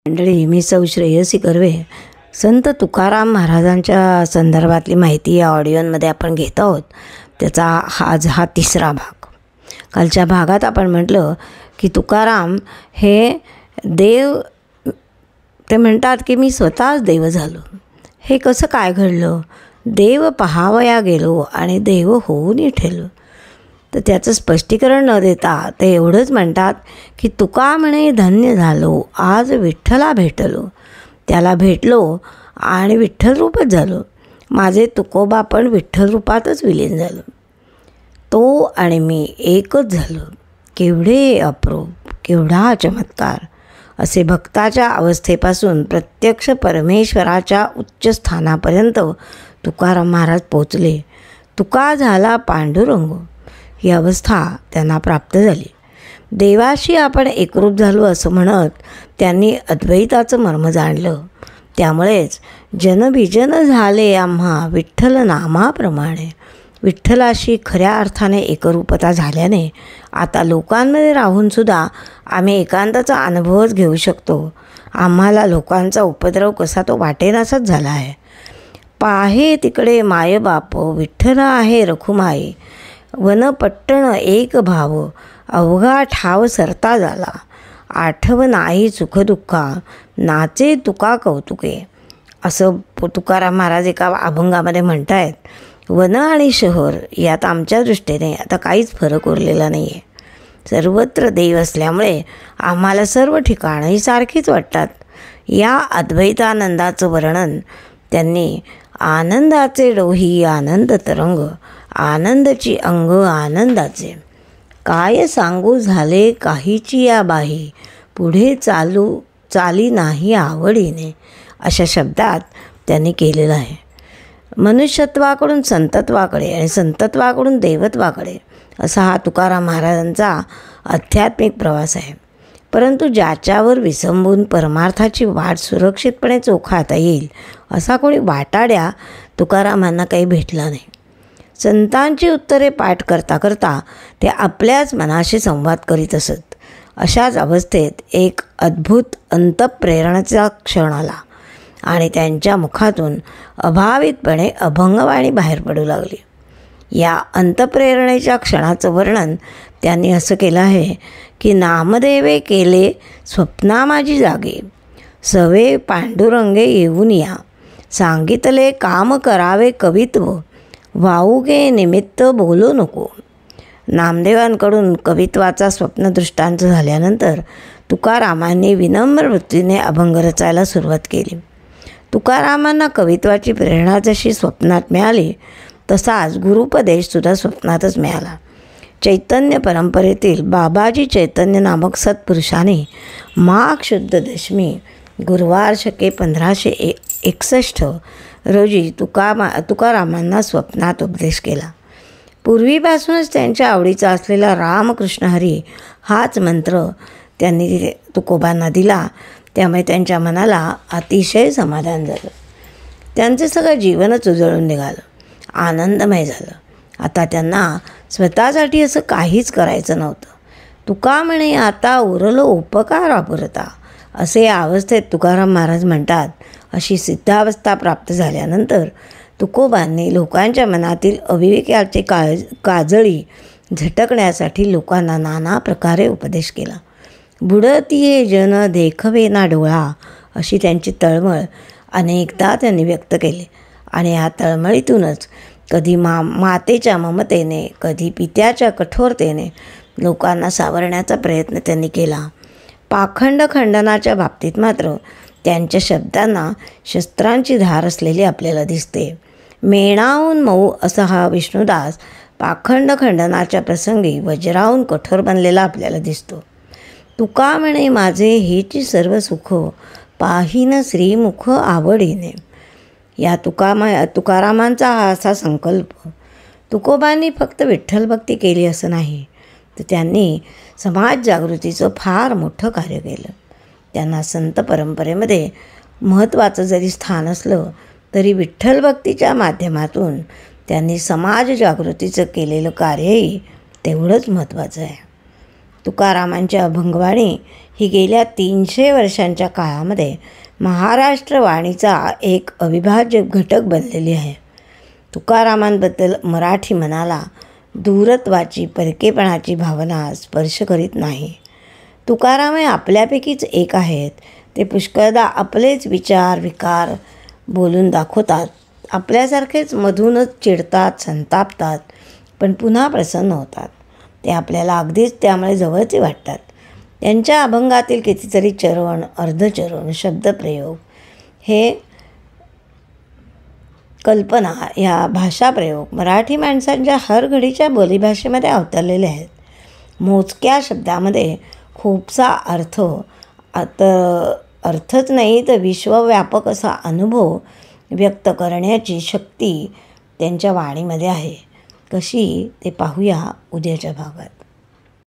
मंडळी, मी सौ श्रेयसी कर्वे. संत तुकाराम महाराजांच्या संदर्भातली माहिती या ऑडिओमध्ये आपण घेत आहोत. त्याचा हा तिसरा भाग. कालच्या भागात आपण म्हटलं की तुकाराम हे देव, ते म्हणतात की मी स्वतःच देव झालो. हे कसं काय घडलं? देव पहावया गेलो आणि देव होऊन ठेलो. तर त्याचं स्पष्टीकरण न देता ते एवढंच म्हणतात की तुका म्हणे धन्य झालो, आज विठ्ठला भेटलो. त्याला भेटलो आणि विठ्ठल रूपच झालो. माझे तुकोबा पण विठ्ठल रूपातच विलीन झालो. तो आणि मी एकच झालो. केवढे अप्रूप, केवढा चमत्कार. असे भक्ताच्या अवस्थेपासून प्रत्यक्ष परमेश्वराच्या उच्च स्थानापर्यंत तुकाराम महाराज पोचले. तुका झाला पांडुरंग ही अवस्था त्यांना प्राप्त झाली. देवाशी आपण एकरूप झालो असं म्हणत त्यांनी अद्वैताचं मर्म जाणलं. त्यामुळेच जनबिजन झाले आम्हा विठ्ठल नामाप्रमाणे. विठ्ठलाशी खऱ्या अर्थाने एकरूपता झाल्याने आता लोकांमध्ये राहूनसुद्धा आम्ही एकांताचा अनुभवच घेऊ शकतो. आम्हाला लोकांचा उपद्रव कसा तो वाटेनासाच झाला आहे. पाहे तिकडे मायबाप विठ्ठल आहे रखुमाई. वनपट्टण एक भाव अवघा ठाव सरता झाला. आठव नाही सुखदुःखा नाचे तुका कौतुके. असं तुकाराम महाराज एका अभंगामध्ये म्हणत आहेत. वन आणि शहर यात आमच्या दृष्टीने आता काहीच फरक उरलेला नाही आहे. सर्वत्र देव असल्यामुळे आम्हाला सर्व ठिकाणंही सारखीच वाटतात. या अद्वैतानंदाचं वर्णन त्यांनी आनंदाचे डोही आनंद तरंग, आनंदाची अंग आनंदाचे. काय सांगू झाले काहीची या बाही, पुढे चाली नाही आवडीने. अशा शब्दात त्यांनी केलेलं आहे. मनुष्यत्वाकडून संतत्वाकडे आणि संतत्वाकडून देवत्वाकडे असा हा तुकाराम महाराजांचा आध्यात्मिक प्रवास आहे. परंतु ज्याच्यावर विसंबून परमार्थाची वाट सुरक्षितपणे चोखाळता येईल असा कोणी वाटाड्या तुकारामांना काही भेटला नाही. संतांची उत्तरे पाठ करता करता ते आपल्याच मनाशी संवाद करीत असत. अशाच अवस्थेत एक अद्भुत अंतःप्रेरणाचा क्षण आला आणि त्यांच्या मुखातून अभावितपणे अभंगवाणी बाहेर पडू लागली. या अंतःप्रेरणेच्या क्षणाचं वर्णन त्यांनी असं केलं आहे की नामदेवे केले स्वप्ना माझी जागे, सवे पांडुरंगे येऊन या. सांगितले काम करावे कवित्व, वाऊगे निमित्त बोलू नको. नामदेवांकडून कवित्वाचा स्वप्नदृष्टांत झाल्यानंतर तुकारामांनी विनम्र वृत्तीने अभंग रचायला सुरुवात केली. तुकारामांना कवित्वाची प्रेरणा जशी स्वप्नात मिळाली तसाच गुरुपदेशसुद्धा स्वप्नातच मिळाला. चैतन्य परंपरेतील बाबाजी चैतन्य नामक सत्पुरुषाने माघ शुद्ध दशमी गुरुवार शके 1561 रोजी तुकारामांना स्वप्नात उपदेश केला. पूर्वीपासूनच त्यांच्या आवडीचा असलेला रामकृष्ण हरी हाच मंत्र त्यांनी तुकोबांना दिला. त्यामुळे त्यांच्या मनाला अतिशय समाधान झालं. त्यांचं सगळं जीवनच उजळून निघालं, आनंदमय झालं. आता त्यांना स्वतःसाठी असं काहीच करायचं नव्हतं. तुका म्हणे आता उरलो उपकार पुरता. असे या अवस्थेत तुकाराम महाराज म्हणतात. अशी सिद्धावस्था प्राप्त झाल्यानंतर तुकोबांनी लोकांच्या मनातील अविवेकाची काजळी झटकण्यासाठी लोकांना नाना प्रकारे उपदेश केला. बुडतीये जन देखवे ना डोळा अशी त्यांची तळमळ अनेकदा त्यांनी व्यक्त केली. आणि या तळमळीतूनच कधी मातेच्या ममतेने, कधी पित्याच्या कठोरतेने लोकांना सावरण्याचा प्रयत्न त्यांनी केला. पाखंड खंडनाच्या बाबतीत मात्र त्यांच्या शब्दांना शस्त्रांची धार असलेली आपल्याला दिसते. मेणाहून मऊ असा हा विष्णुदास पाखंड खंडनाच्या प्रसंगी वज्राहून कठोर बनलेला आपल्याला दिसतो. तुका म्हणे माझे हेची सर्व सुख, पाहीन श्रीमुख आवडीने. या तुकारामांचा हा असा संकल्प. तुकोबांनी फक्त विठ्ठलभक्ती केली असं नाही, तर त्यांनी समाज जागृतीचं फार मोठं कार्य केलं. त्यांना संत परंपरेमध्ये महत्त्वाचं जरी स्थान असलं तरी विठ्ठलभक्तीच्या माध्यमातून त्यांनी समाज जागृतीचं केलेलं कार्यही तेवढंच महत्त्वाचं आहे. तुकारामांची अभंगवाणी ही गेल्या 300 वर्षांच्या काळामध्ये महाराष्ट्र वाणीचा एक अविभाज्य घटक बनलेली आहे. तुकारामांबद्दल मराठी मनाला दूरत्वाची, परकेपणाची भावना स्पर्श करीत नाही. तुकाराम हे आपल्यापैकीच एक आहेत. ते पुष्कळदा आपलेच विचार, विकार बोलून दाखवतात. आपल्यासारखेच मधूनच चिडतात, संतापतात, पण पुन्हा प्रसन्न होतात. ते आपल्याला अगदीच त्यामुळे जवळचे वाटतात. त्यांच्या अभंगातील कितीतरी चरण, अर्धचरण, शब्दप्रयोग हे कल्पना या भाषाप्रयोग मराठी माणसांच्या हर घडीच्या बोलीभाषेमध्ये अवतरलेले आहेत. मोजक्या शब्दामध्ये खूपसा अर्थच नाही तर विश्वव्यापक असा अनुभव व्यक्त करण्याची शक्ती त्यांच्या वाणीमध्ये आहे. कशी ते पाहूया उद्याच्या भागात.